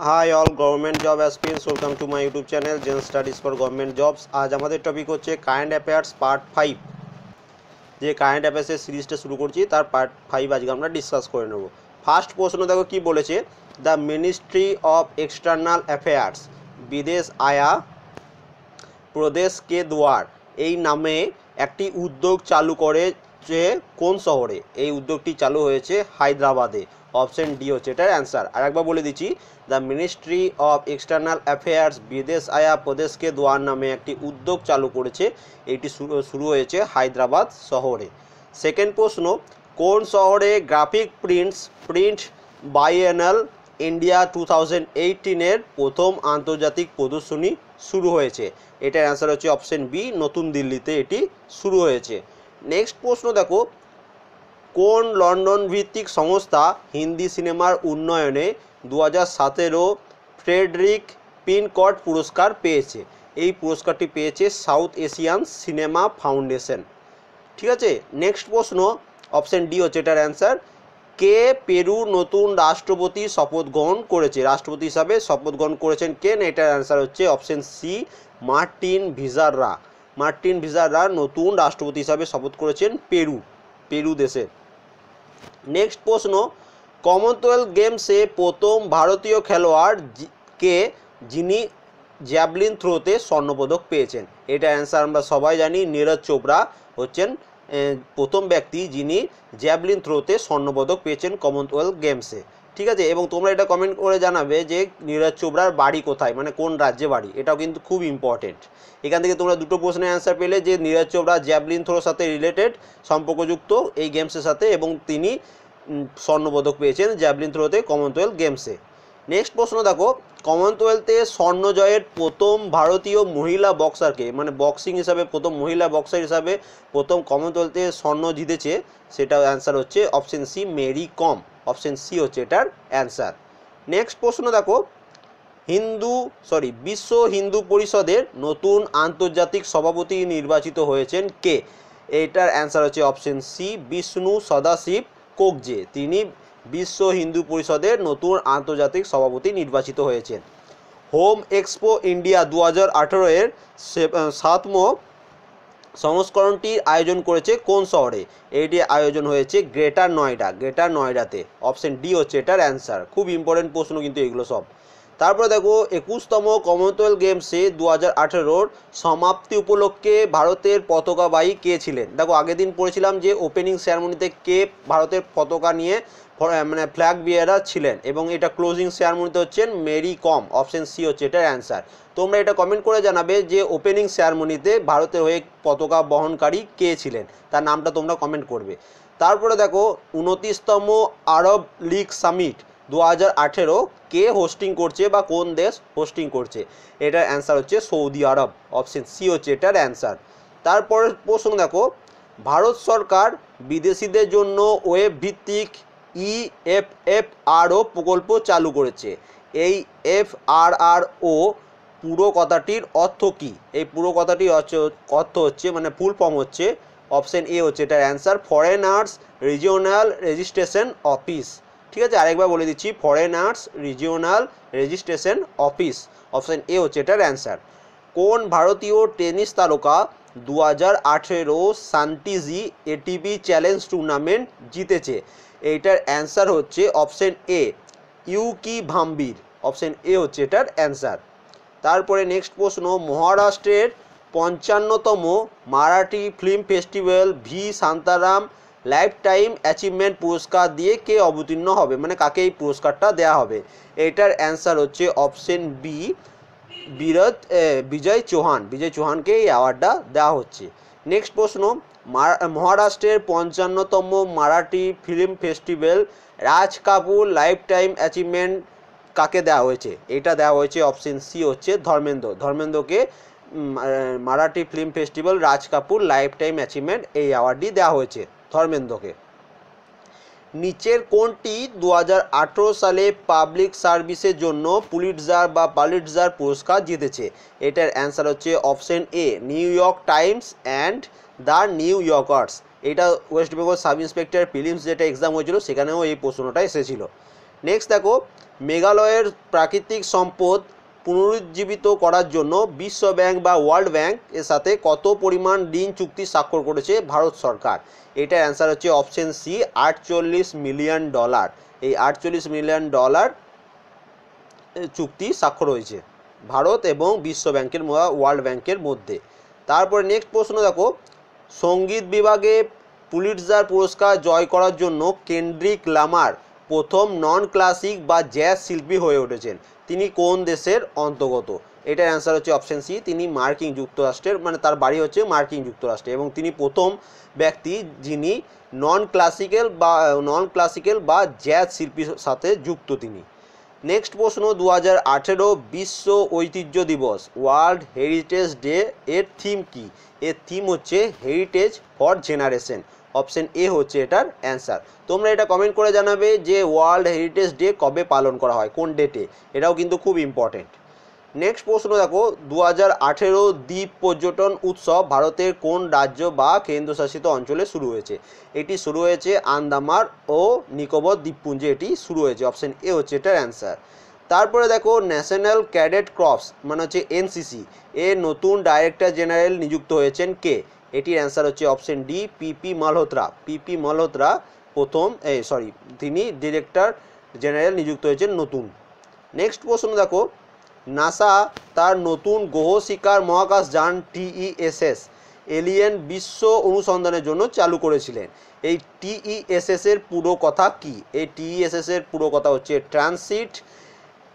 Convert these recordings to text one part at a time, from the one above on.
High all government job aspirants, welcome to my YouTube channel Gen Studies for government jobs. আজ আমাদের topic হচ্ছে current affairs part 5। যে current অ্যাফেয়ার্সের সিরিজটা শুরু করছি তার পার্ট 5 আজকে আমরা ডিসকাস করে নেব। ফার্স্ট প্রশ্ন দেখো কি বলেছে, the ministry of external affairs বিদেশ আয়া প্রদেশ কে দুয়ার এই নামে একটি উদ্যোগ চালু করেছে কোন শহরে? এই উদ্যোগটি চালু হয়েছে হায়দ্রাবাদে। অপশন ডি হচ্ছে এটার অ্যান্সার। আরেকবার বলে দিচ্ছি, the ministry of external affairs বিদেশ আয়া প্রদেশকে দুয়ার নামে একটি উদ্যোগ চালু করেছে, এটি শুরু হয়েছে হায়দ্রাবাদ শহরে। সেকেন্ড প্রশ্ন, কোন শহরে গ্রাফিক প্রিন্ট বাইএনাল ইন্ডিয়া 2018-এর প্রথম আন্তর্জাতিক প্রদর্শনী শুরু হয়েছে? এটার অ্যান্সার হচ্ছে অপশন বি, নতুন দিল্লিতে এটি শুরু হয়েছে। নেক্সট প্রশ্ন দেখো, কোন লন্ডন ভিত্তিক সংস্থা হিন্দি সিনেমার উন্নয়নে 2017 ফ্রেডরিক পিনকট পুরস্কার পেয়েছে? এই পুরস্কারটি পেয়েছে সাউথ এশিয়ান সিনেমা ফাউন্ডেশন। ঠিক আছে। নেক্সট প্রশ্ন, অপশন ডি হচ্ছে এটার অ্যান্সার। কে পেরু নতুন রাষ্ট্রপতি শপথ গ্রহণ করেছে? রাষ্ট্রপতি হিসাবে শপথ গ্রহণ করেছেন কে? এটার অ্যান্সার হচ্ছে অপশন সি, মার্টিন ভিজাররা। মার্টিন ভিজাররা নতুন রাষ্ট্রপতি হিসাবে শপথ করেছেন পেরু দেশে। নেক্সট প্রশ্ন, কমনওয়েলথ গেমসে প্রথম ভারতীয় খেলোয়াড় কে যিনি জ্যাভলিন থ্রোতে স্বর্ণপদক পেয়েছেন? এটা অ্যান্সার আমরা সবাই জানি, নীরজ চোপড়া হচ্ছেন প্রথম ব্যক্তি যিনি জ্যাভলিন থ্রোতে স্বর্ণপদক পেয়েছেন কমনওয়েলথ গেমসে। ঠিক আছে। এবং তোমরা এটা কমেন্ট করে জানাবে যে নীরজ চোপড়ার বাড়ি কোথায়, মানে কোন রাজ্যে বাড়ি। এটাও কিন্তু খুব ইম্পর্টেন্ট। এখান থেকে তোমরা দুটো প্রশ্নের অ্যান্সার পেলে যে নীরজ চোপড়া জ্যাভলিন থ্রোর সাথে রিলেটেড, সম্পর্কযুক্ত এই গেমসের সাথে, এবং তিনি স্বর্ণপদক পেয়েছেন জ্যাভলিন থ্রোতে কমনওয়েলথ গেমসে। নেক্সট প্রশ্ন দেখো, কমনওয়েলথে স্বর্ণ জয়ের প্রথম ভারতীয় মহিলা বক্সারকে, মানে বক্সিং হিসাবে প্রথম মহিলা বক্সার হিসাবে প্রথম কমনওয়েলথে স্বর্ণ জিতেছে, সেটা অ্যান্সার হচ্ছে অপশন সি, মেরি কম। অপশন সি হচ্ছে এটার অ্যান্সার। নেক্সট প্রশ্ন দেখো, বিশ্ব হিন্দু পরিষদের নতুন আন্তর্জাতিক সভাপতি নির্বাচিত হয়েছেন কে? এটার অ্যান্সার হচ্ছে অপশন সি, বিষ্ণু সদাশিব কোকজে। তিনি বিশ্ব হিন্দু পরিষদের নতুন আন্তর্জাতিক সভাপতি নির্বাচিত হয়েছেন। হোম এক্সপো ইন্ডিয়া 2018-এর 7ম সংস্করণটির আয়োজন করেছে কোন শহরে? এটি আয়োজন হয়েছে গ্রেটার নয়ডাতে। অপশন ডি হচ্ছে এটার অ্যান্সার। খুব ইম্পর্টেন্ট প্রশ্ন কিন্তু এগুলো সব। তারপরে দেখো, 21তম কমনওয়েলথ গেমসে 2018-র সমাপ্তি উপলক্ষে ভারতের পতাকাবাহী কে ছিলেন? দেখো আগের দিন পড়েছিলাম যে ওপেনিং সেরেমনিতে কে ভারতের পতাকা নিয়ে মানে ফ্ল্যাগ বিয়ারার ছিলেন, এবং এটা ক্লোজিং সেরেমনিতে হচ্ছেন মেরি কম। অপশন সি হচ্ছে এটার অ্যান্সার। তোমরা এটা কমেন্ট করে জানাবে যে ওপেনিং সেরেমনিতে ভারতের হয়ে পতাকা বহনকারী কে ছিলেন, তার নামটা তোমরা কমেন্ট করবে। তারপরে দেখো, 29তম আরব লীগ সামিট 2018 কে হোস্টিং করছে, বা কোন দেশ হোস্টিং করছে? এটার অ্যান্সার হচ্ছে সৌদি আরব। অপশন সি হচ্ছে এটার অ্যান্সার। তারপরের প্রশ্ন দেখো, ভারত সরকার বিদেশিদের জন্য ওয়েব ভিত্তিক EFFRO প্রকল্প চালু করেছে। এই FRRO পুরো কথাটির অর্থ কী? এই পুরো কথাটির অর্থ হচ্ছে, মানে ফুল ফর্ম হচ্ছে, অপশন এ হচ্ছে এটার answer, foreigners regional registration office. ঠিক আছে, আরেকবার বলে দিচ্ছি, foreigners regional registration office. Option A হচ্ছে এটার অ্যান্সার। কোন ভারতীয় টেনিস তারকা 2018 শান্তিজি ATP চ্যালেঞ্জ টুর্নামেন্ট জিতেছে? এইটার অ্যান্সার হচ্ছে অপশন এ, ইউকি ভাম্বির। অপশন এ হচ্ছে এটার অ্যান্সার। তারপরে নেক্সট প্রশ্ন, মহারাষ্ট্রের 55তম Marathi film festival V Shantaram lifetime achievement পুরস্কার দিয়ে কে অবতীর্ণ হবে, মানে কাকে এই পুরস্কারটা দেওয়া হবে? এটার অ্যান্সার হচ্ছে অপশন বি, বিজয় চৌহানকে এই অ্যাওয়ার্ডটা দেওয়া হচ্ছে। নেক্সট প্রশ্ন, মহারাষ্ট্রের 55তম Marathi film festival Raj Kapoor life time achievement কাকে দেওয়া হয়েছে? এটা দেওয়া হয়েছে অপশন সি হচ্ছে ধর্মেন্দ্রকে Marathi film festival Raj Kapoor life time achievement এই অ্যাওয়ার্ডটি দেওয়া হয়েছে ধর্মেন্দ্রকে। নিচের কোনটি 2018 সালে পাবলিক সার্ভিসের জন্য পুলিটজার পুরস্কার জিতেছে? এটার অ্যান্সার হচ্ছে option A, New York Times and the New Yorkers. এটা West Bengal sub inspector prelims যেটা এক্সাম হয়েছিল সেখানেও এই প্রশ্নটা এসেছিল। নেক্সট দেখো, মেঘালয়ের প্রাকৃতিক সম্পদ পুনরুজ্জীবিত করার জন্য বিশ্ব ব্যাংক বা ওয়ার্ল্ড ব্যাংক এর সাথে কত পরিমাণ ঋণ চুক্তি স্বাক্ষর করেছে ভারত সরকার? এটার অ্যান্সার হচ্ছে অপশন সি, $48 মিলিয়ন। এই $48 মিলিয়ন চুক্তি স্বাক্ষর হয়েছে ভারত এবং বিশ্ব ব্যাংকের ওয়ার্ল্ড ব্যাংকের মধ্যে। তারপরে নেক্সট প্রশ্ন দেখো, সঙ্গীত বিভাগে পুলিৎজার পুরস্কার জয় করার জন্য কেন্ড্রিক লামার প্রথম নন ক্লাসিক বা জ্যাজ শিল্পী হয়ে উঠেছেন। তিনি কোন দেশের অন্তর্গত? এটার অ্যান্সার হচ্ছে অপশন সি, তিনি মার্কিন যুক্তরাষ্ট্রের, মানে তার বাড়ি হচ্ছে মার্কিন যুক্তরাষ্ট্রে, এবং তিনি প্রথম ব্যক্তি যিনি নন ক্লাসিক্যাল বা জ্যাজ শিল্পীর সাথে যুক্ত তিনি। নেক্সট প্রশ্ন, 2018 বিশ্ব ঐতিহ্য দিবস ওয়ার্ল্ড হেরিটেজ ডে এর থিম কি? এর থিম হচ্ছে heritage for generation. Option A হচ্ছে এটার অ্যান্সার। তোমরা এটা কমেন্ট করে জানাবে যে ওয়ার্ল্ড হেরিটেজ ডে কবে পালন করা হয়, কোন ডেটে, এটাও কিন্তু খুব ইম্পর্টেন্ট। নেক্সট প্রশ্ন দেখো, 2018 দ্বীপ পর্যটন উৎসব ভারতের কোন রাজ্য বা কেন্দ্রশাসিত অঞ্চলে শুরু হয়েছে? এটি শুরু হয়েছে আন্দামান ও নিকোবর দ্বীপপুঞ্জে এটি শুরু হয়েছে। অপশন এ হচ্ছে এটার অ্যান্সার। তারপরে দেখো, ন্যাশনাল ক্যাডেট কর্পস মানে হচ্ছে এনসিসি এর নতুন ডাইরেক্টর জেনারেল নিযুক্ত হয়েছেন কে? এটির অ্যান্সার হচ্ছে অপশন ডি, পিপি মালহোত্রা। পিপি মালহোত্রা তিনি ডিরেক্টর জেনারেল নিযুক্ত হয়েছেন নতুন। নেক্সট প্রশ্ন দেখো, নাসা তার নতুন গ্রহ শিকার মহাকাশযান TESS এলিয়েন বিশ্ব অনুসন্ধানের জন্য চালু করেছিলেন। এই TESS এর পুরো কথা কি? এই TESS এর পুরো কথা হচ্ছে transit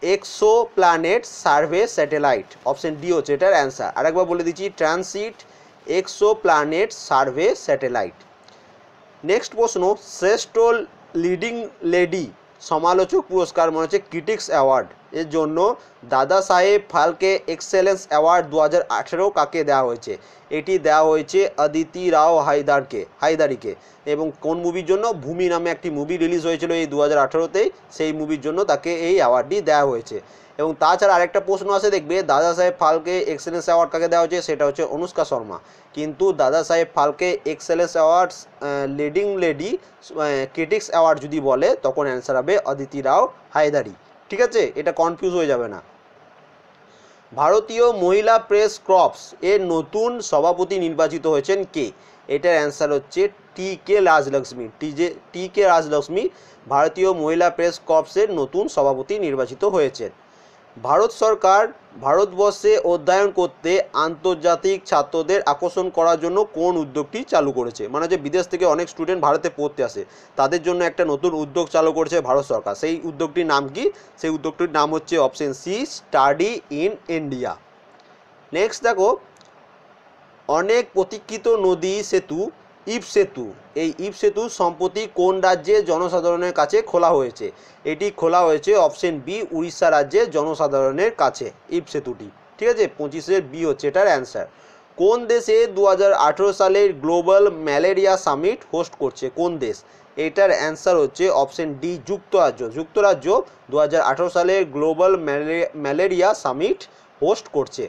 exoplanet survey satellite. Option D হচ্ছে এটার অ্যান্সার। আরেকবার বলে দিচ্ছি, transit exoplanet survey satellite. Next প্রশ্ন, শ্রেষ্ঠ লিডিং লেডি সমালোচক পুরস্কার মানে হচ্ছে ক্রিটিক্স অ্যাওয়ার্ড এর জন্য দাদা সাহেব ফালকে এক্সেলেন্স অ্যাওয়ার্ড 2018 কাকে দেওয়া হয়েছে? এটি দেওয়া হয়েছে অদিতি রাও হায়দারিকে। এবং কোন মুভির জন্য? ভূমি নামে একটি মুভি রিলিজ হয়েছিল এই 2018তেই, সেই মুভির জন্য তাকে এই অ্যাওয়ার্ডটি দেওয়া হয়েছে। এবং তাছাড়া আরেকটা প্রশ্ন আছে দেখবে, দাদা সাহেব ফালকে এক্সেলেন্স অ্যাওয়ার্ড কাকে দেওয়া হয়েছে? সেটা হচ্ছে অনুষ্কা শর্মা। কিন্তু দাদা সাহেব Phalke excellence awards leading lady critics award যদি বলে তখন অ্যান্সার হবে অদিতি রাও হায়দারি। ঠিক আছে, এটা কনফিউজ হয়ে যাবে না। ভারতীয় মহিলা প্রেস ক্রপস এর নতুন সভাপতি নির্বাচিত হয়েছেন কে? এটার অ্যান্সার হচ্ছে টি.কে. রাজলক্ষ্মী ভারতীয় মহিলা প্রেস ক্রপসের নতুন সভাপতি নির্বাচিত হয়েছেন। ভারত সরকার ভারতবর্ষে অধ্যয়ন করতে আন্তর্জাতিক ছাত্রদের আকর্ষণ করার জন্য কোন উদ্যোগটি চালু করেছে? মানে যে বিদেশ থেকে অনেক স্টুডেন্ট ভারতে পড়তে আসে, তাদের জন্য একটা নতুন উদ্যোগ চালু করেছে ভারত সরকার। সেই উদ্যোগটির নাম কি? সেই উদ্যোগটির নাম হচ্ছে option C, study in India. Next দেখো, অনেক প্রতীক্ষিত নদী সেতু ইব সেতু, এই ইব সেতু সম্প্রতি কোন রাজ্যের জনসাধারণের কাছে খোলা হয়েছে? এটি খোলা হয়েছে অপশন বি, উড়িষ্যা রাজ্যের জনসাধারণের কাছে ইব সেতুটি। ঠিক আছে, 25-এর বি হচ্ছে এটার অ্যান্সার। কোন দেশে 2018 সালের গ্লোবাল ম্যালেরিয়া সামিট হোস্ট করছে? কোন দেশ? এটার অ্যান্সার হচ্ছে অপশন ডি, যুক্তরাজ্য 2018 সালের গ্লোবাল ম্যালেরিয়া সামিট হোস্ট করছে।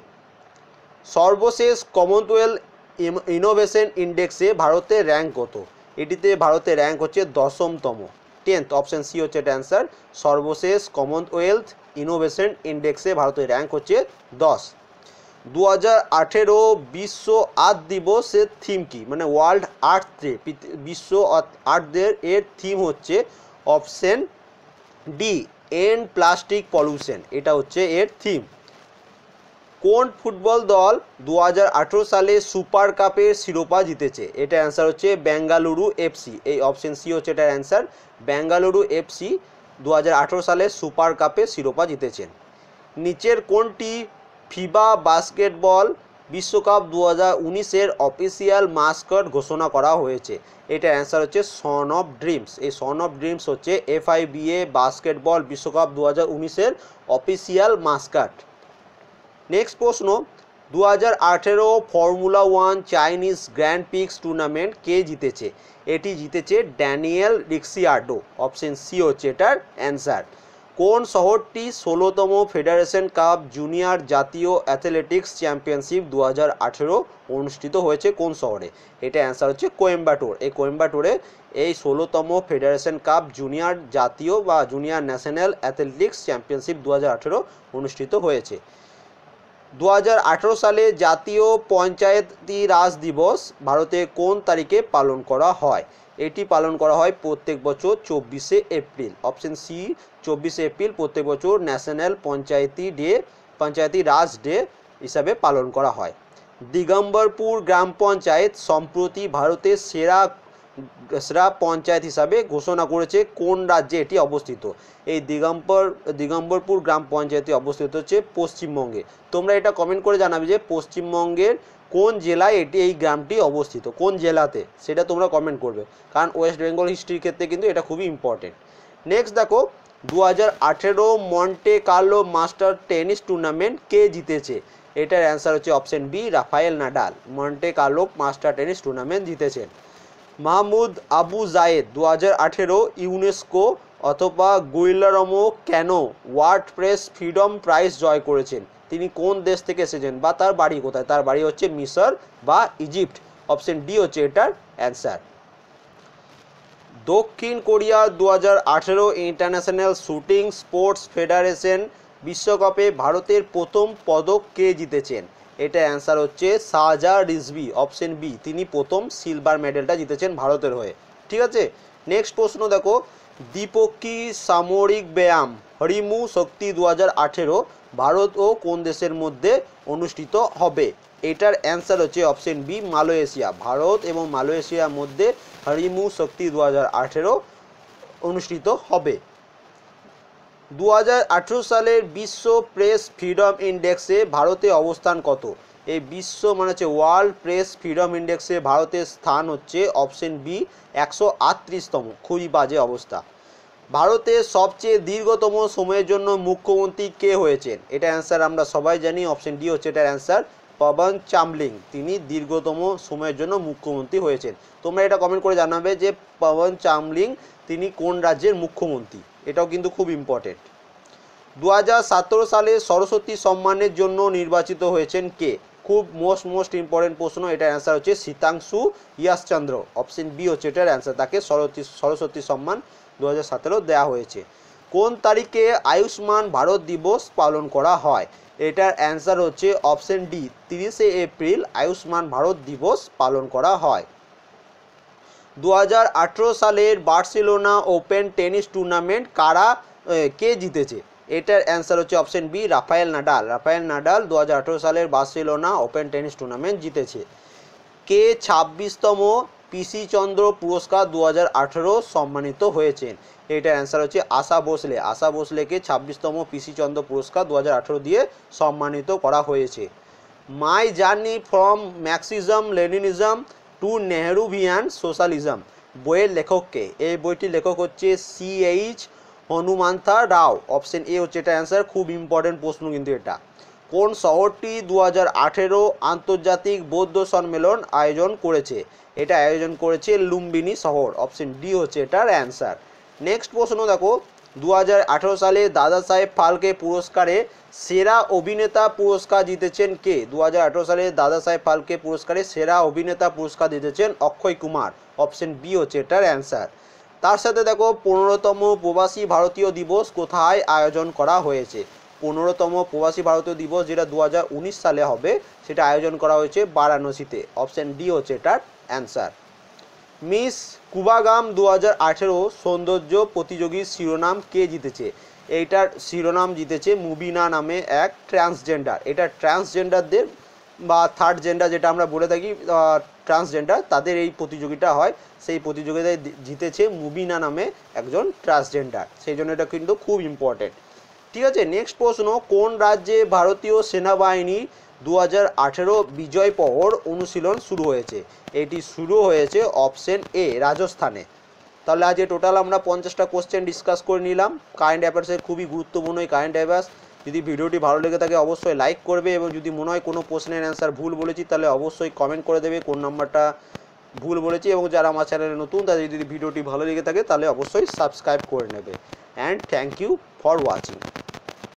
সর্বশেষ কমনওয়েলথ ইনোভেশন ইন্ডেক্সে ভারতের র্যাঙ্ক কত? এটিতে ভারতের র্যাঙ্ক হচ্ছে 10তম, 10th। অপশন সি হচ্ছে এটা অ্যান্সার। সর্বশেষ কমনওয়েলথ ইনোভেশন ইন্ডেক্সে ভারতের র্যাঙ্ক হচ্ছে 10। 2018 বিশ্ব আর্থ দিবসের থিম কি? মানে ওয়ার্ল্ড আর্থ ডে, বিশ্ব আর্থ ডে এর থিম হচ্ছে option D, end plastic pollution. এটা হচ্ছে এর থিম। কোন ফুটবল দল 2018 সালে সুপার কাপের শিরোপা জিতেছে? এটা অ্যান্সার হচ্ছে বেঙ্গালুরু এফসি। এই অপশন সি হচ্ছে এটার অ্যান্সার। বেঙ্গালুরু এফসি 2018 সালে সুপার কাপের শিরোপা জিতেছেন। নিচের কোনটি ফিবা বাস্কেটবল বিশ্বকাপ 2019-এর অফিসিয়াল মাস্কট ঘোষণা করা হয়েছে? এটার অ্যান্সার হচ্ছে সন অফ ড্রিমস। এই সন অফ ড্রিমস হচ্ছে FIBA বাস্কেটবল বিশ্বকাপ 2019-এর অফিসিয়াল মাস্কট। নেক্সট প্রশ্ন, 2018 formula 1 Chinese grand prix tournament কে জিতেছে? এটি জিতেছে ড্যানিয়েল রিক্সিয়ার্ডো। অপশন সি হচ্ছে এটার অ্যান্সার। কোন শহরটি 16তম ফেডারেশন কাপ জুনিয়র জাতীয় অ্যাথলেটিক্স চ্যাম্পিয়নশিপ 2018 অনুষ্ঠিত হয়েছে কোন শহরে? এটা অ্যান্সার হচ্ছে কোয়েম্বাটোর। এই কোয়েম্বাটোরে এই 16তম ফেডারেশন কাপ জুনিয়র জাতীয় বা জুনিয়র ন্যাশনাল অ্যাথলেটিক্স চ্যাম্পিয়নশিপ 2018 অনুষ্ঠিত হয়েছে। 2018 সালে জাতীয় পঞ্চায়েতি রাজ দিবস ভারতে কোন তারিখে পালন করা হয়? এটি পালন করা হয় প্রত্যেক বছর 24শে এপ্রিল। অপশন সি 24শে এপ্রিল প্রত্যেক বছর ন্যাশনাল পঞ্চায়েতি রাজ ডে হিসাবে পালন করা হয়। দিগম্বরপুর গ্রাম পঞ্চায়েত সম্প্রতি ভারতের সেরা পঞ্চায়েত হিসাবে ঘোষণা করেছে কোন রাজ্যে এটি অবস্থিত? এই দিগম্বরপুর গ্রাম পঞ্চায়েতটি অবস্থিত হচ্ছে পশ্চিমবঙ্গে। তোমরা এটা কমেন্ট করে জানাবে যে পশ্চিমবঙ্গের কোন জেলায় এই গ্রামটি অবস্থিত, কোন জেলাতে, সেটা তোমরা কমেন্ট করবে, কারণ ওয়েস্ট বেঙ্গল হিস্ট্রির ক্ষেত্রে কিন্তু এটা খুবই ইম্পর্টেন্ট। নেক্সট দেখো, 2018 Monte Carlo master tennis tournament কে জিতেছে? এটার অ্যান্সার হচ্ছে option B Rafael Nadal. Monte Carlo master tennis tournament জিতেছেন। মাহমুদ আবু জায়েদ 2018 ইউনেস্কো অথবা Guillermo Cano World Press Freedom Prize জয় করেছেন। তিনি কোন দেশ থেকে এসেছেন বা তার বাড়ি কোথায়? তার বাড়ি হচ্ছে মিশর বা ইজিপ্ট। অপশন ডি হচ্ছে এটার অ্যান্সার। দক্ষিণ Korea 2018 international shooting sports federation বিশ্বকাপে ভারতের প্রথম পদক কে জিতেছেন? এটা অ্যান্সার হচ্ছে শাহজাহ রিজভি। অপশন বি, তিনি প্রথম সিলভার মেডেলটা জিতেছেন ভারতের হয়ে। ঠিক আছে, নেক্সট প্রশ্ন দেখো, দ্বিপক্ষী সামরিক ব্যায়াম হরিমু শক্তি 2018 ভারত ও কোন দেশের মধ্যে অনুষ্ঠিত হবে? এটার অ্যান্সার হচ্ছে অপশন বি মালয়েশিয়া। ভারত এবং মালয়েশিয়ার মধ্যে হরিমু শক্তি 2018 অনুষ্ঠিত হবে। 2018 সালের বিশ্ব প্রেস ফ্রিডম ইন্ডেক্সে ভারতের অবস্থান কত? এই বিশ্ব মানে হচ্ছে ওয়ার্ল্ড প্রেস ফ্রিডম ইন্ডেক্সে ভারতের স্থান হচ্ছে অপশন বি 138তম। খুবই বাজে অবস্থা। ভারতের সবচেয়ে দীর্ঘতম সময়ের জন্য মুখ্যমন্ত্রী কে হয়েছেন? এটা অ্যান্সার আমরা সবাই জানি, অপশন ডি হচ্ছে এটার অ্যান্সার পবন চামলিং। তিনি দীর্ঘতম সময়ের জন্য মুখ্যমন্ত্রী হয়েছেন। তোমরা এটা কমেন্ট করে জানাবে যে পবন চামলিং তিনি কোন রাজ্যের মুখ্যমন্ত্রী, এটাও কিন্তু খুব ইম্পর্টেন্ট। 2017 সালে সরস্বতী সম্মানের জন্য নির্বাচিত হয়েছেন কে? খুব মোস্ট ইম্পর্টেন্ট প্রশ্ন। এটার অ্যান্সার হচ্ছে শীতাংশু ইয়াসচন্দ্র। অপশন বি হচ্ছে এটার অ্যান্সার, তাকে সরস্বতী সম্মান 2017 দেওয়া হয়েছে। কোন তারিখে আয়ুষ্মান ভারত দিবস পালন করা হয়? এটার অ্যান্সার হচ্ছে অপশন ডি 30শে এপ্রিল আয়ুষ্মান ভারত দিবস পালন করা হয়। 2018 সালের বার্সেলোনা ওপেন টেনিস টুর্নামেন্ট কে জিতেছে? এটার অ্যান্সার হচ্ছে option B Rafael Nadal. Rafael Nadal 2018 সালের বার্সেলোনা ওপেন টেনিস টুর্নামেন্ট জিতেছে। কে 26তম পিসি চন্দ্র পুরস্কার 2018 সম্মানিত হয়েছেন? এটার অ্যান্সার হচ্ছে আশা ভোসলে। আশা ভোসলেকে 26তম পিসি চন্দ্র পুরস্কার 2018 দিয়ে সম্মানিত করা হয়েছে। My journey from Marxism Leninism to Nehruvian socialism বইয়ের লেখককে? এই বইটির লেখক হচ্ছে CH হনুমান্থা রাও। অপশন এ হচ্ছে এটা অ্যান্সার। খুব ইম্পর্টেন্ট প্রশ্ন কিন্তু এটা। কোন শহরটি 2018 আন্তর্জাতিক বৌদ্ধ সম্মেলন আয়োজন করেছে? এটা আয়োজন করেছে লুম্বিনী শহর। অপশন ডি হচ্ছে এটার অ্যান্সার। নেক্সট প্রশ্ন দেখো, 2018 সালে দাদা সাহেব ফালকে পুরস্কারে সেরা অভিনেতা পুরস্কার জিতেছেন কে? 2018 সালে দাদা সাহেব ফালকে পুরস্কারে সেরা অভিনেতা পুরস্কার জিতেছেন অক্ষয় কুমার। অপশন বি হচ্ছে এটার অ্যান্সার। তার সাথে দেখো, 15তম প্রবাসী ভারতীয় দিবস কোথায় আয়োজন করা হয়েছে? 15তম প্রবাসী ভারতীয় দিবস যেটা 2019 সালে হবে, সেটা আয়োজন করা হয়েছে বারাণসীতে। অপশন ডি হচ্ছে এটার অ্যান্সার। মিস কুবাগাম 2018 সৌন্দর্য প্রতিযোগীর শিরোনাম কে জিতেছে? এইটার শিরোনাম জিতেছে মুবিনা নামে এক ট্রান্সজেন্ডার। এটা ট্রান্সজেন্ডারদের বা থার্ড জেন্ডার যেটা আমরা বলে থাকি, ট্রান্সজেন্ডার, তাদের এই প্রতিযোগিতা হয়। সেই প্রতিযোগিতায় জিতেছে মুবিনা নামে একজন ট্রান্সজেন্ডার, সেই জন্য এটা কিন্তু খুব ইম্পর্টেন্ট। ঠিক আছে, নেক্সট প্রশ্ন, কোন রাজ্যে ভারতীয় সেনাবাহিনী 2018 বিজয় প্রহর অনুশীলন শুরু হয়েছে? এটি শুরু হয়েছে অপশন এ রাজস্থানে। তাহলে আজ টোটাল আমরা 50টা কোশ্চেন ডিসকাস করে নিলাম। কারেন্ট অ্যাফেয়ার্সের খুবই গুরুত্বপূর্ণ এই কারেন্ট অ্যাফেয়ার্স। যদি ভিডিওটি ভালো লেগে থাকে অবশ্যই লাইক করবে, এবং যদি মনে হয় কোনো প্রশ্নের অ্যান্সার ভুল বলেছি তাহলে অবশ্যই কমেন্ট করে দেবে কোন নাম্বারটা ভুল বলেছি, এবং যারা আমার চ্যানেলে নতুন তাদের যদি ভিডিওটি ভালো লেগে থাকে তাহলে অবশ্যই সাবস্ক্রাইব করে নেবে। And thank you for watching.